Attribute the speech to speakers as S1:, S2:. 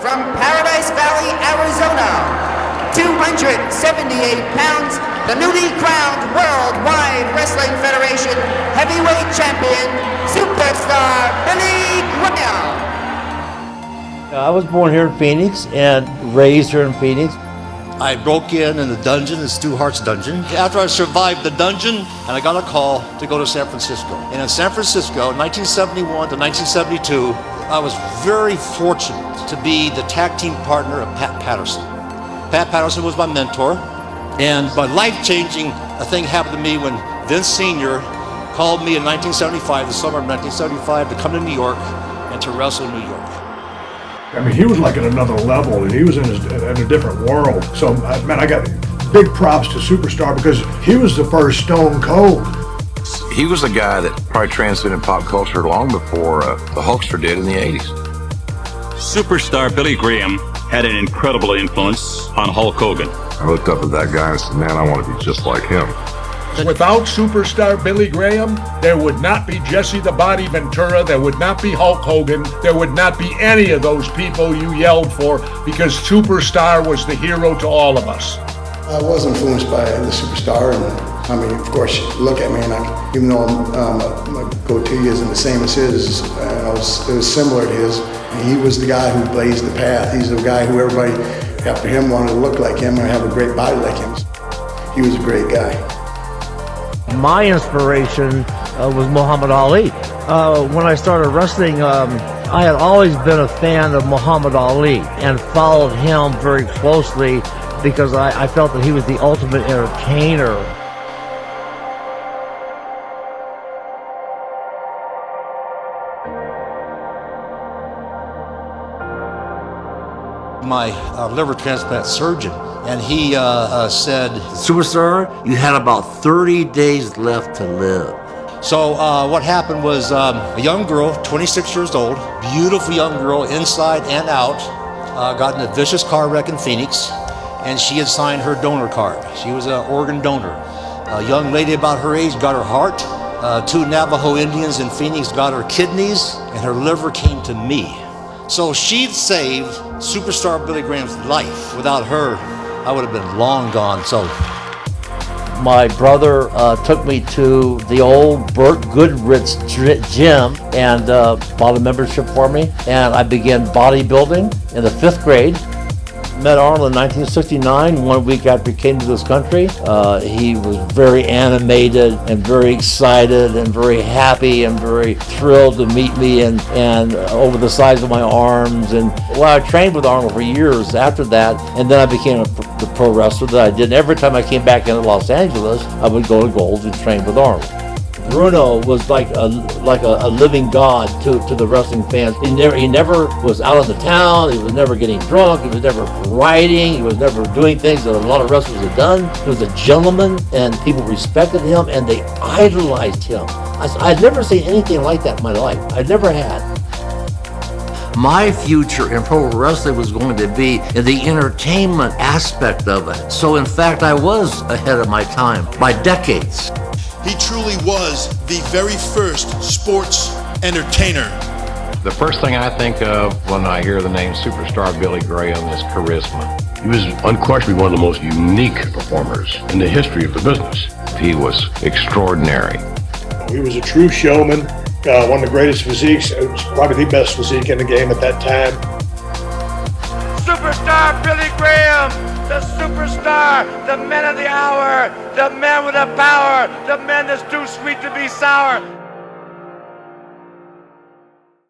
S1: From Paradise Valley, Arizona, 278 pounds, the newly crowned Worldwide Wrestling Federation Heavyweight Champion, Superstar Billy Graham.
S2: I was born here in Phoenix and raised here in Phoenix.
S3: I broke in the dungeon, the Stu Hart's dungeon. After I survived the dungeon, and I got a call to go to San Francisco. And in San Francisco, 1971 to 1972, I was very fortunate to be the tag team partner of Pat Patterson. Pat Patterson was my mentor, and my life-changing thing happened to me when Vince Sr. called me in 1975, the summer of 1975, to come to New York and to wrestle in New York.
S4: I mean, he was like at another level, and he was in a different world. So, man, I got big props to Superstar because he was the first Stone Cold.
S5: He was the guy that probably transcended pop culture long before the Hulkster did in the 80s.
S6: Superstar Billy Graham had an incredible influence on Hulk Hogan.
S7: I looked up at that guy and said, man, I want to be just like him.
S4: Without Superstar Billy Graham, there would not be Jesse the Body Ventura, there would not be Hulk Hogan, there would not be any of those people you yelled for, because Superstar was the hero to all of us.
S8: I was influenced by the Superstar, and I mean, of course, you look at me, and even though my goatee isn't the same as his, it was similar to his. And he was the guy who blazed the path. He's the guy who everybody after him wanted to look like him and have a great body like him. He was a great guy.
S2: My inspiration was Muhammad Ali. When I started wrestling, I had always been a fan of Muhammad Ali and followed him very closely because I felt that he was the ultimate entertainer.
S3: My liver transplant surgeon, and he said,
S2: Superstar, you had about 30 days left to live.
S3: So what happened was a young girl, 26 years old, beautiful young girl inside and out, got in a vicious car wreck in Phoenix, and she had signed her donor card. She was an organ donor. A young lady about her age got her heart. 2 Navajo Indians in Phoenix got her kidneys, and her liver came to me. So she'd saved Superstar Billy Graham's life. Without her, I would have been long gone. So
S2: my brother took me to the old Burt Goodrich gym and bought a membership for me. And I began bodybuilding in the 5th grade. Met Arnold in 1969, 1 week after he came to this country. He was very animated and very excited and very happy and very thrilled to meet me and over the size of my arms. And well, I trained with Arnold for years after that, and then I became the pro wrestler that I did. And every time I came back into Los Angeles, I would go to Gold's and train with Arnold. Bruno was like a living god to the wrestling fans. He never was out of the town. He was never getting drunk. He was never riding. He was never doing things that a lot of wrestlers had done. He was a gentleman, and people respected him, and they idolized him. I'd never seen anything like that in my life. I never had. My future in pro wrestling was going to be in the entertainment aspect of it. So in fact, I was ahead of my time by decades.
S9: He truly was the very first sports entertainer.
S5: The first thing I think of when I hear the name Superstar Billy Graham is charisma.
S7: He was unquestionably one of the most unique performers in the history of the business.
S5: He was extraordinary.
S4: He was a true showman, one of the greatest physiques. It was probably the best physique in the game at that time.
S10: Superstar Billy Graham, the superstar, the man of the hour, the man with the power, the man that's too sweet to be sour.